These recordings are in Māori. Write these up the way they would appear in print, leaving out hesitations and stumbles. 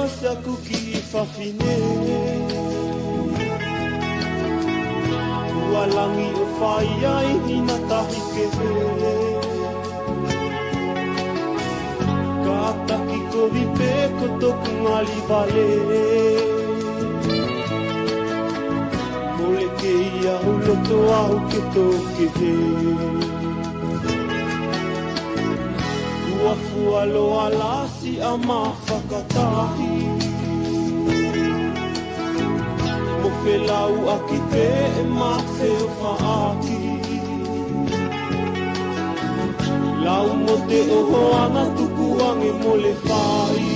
Sa kuki fafine walangi o whaiai ni na tahi ke hele ka taki ko vipe ko toku ngali vale mole ke ia uloto au ke toke he Fualo alasi ama whakatahi Mo whelau aki te e mawheo whaaki Lau mo te oho ana tuku ange mo le whai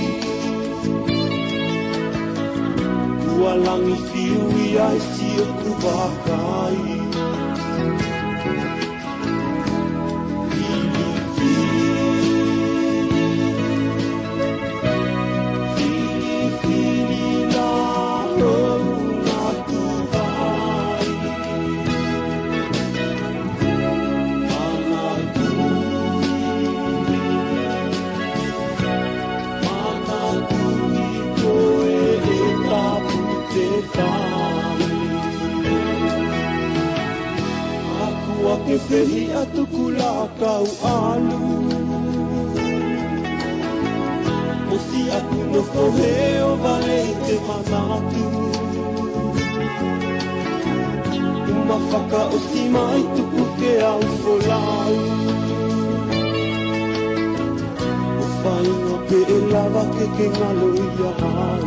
Kua langi whiui ai si o kuwakai Ke whihi atu kula kau alu Mosi aku no whoheo vale te manatu Uma whaka o si mai tuku ke au wholau O whainga pe e lava ke ngalo ia hau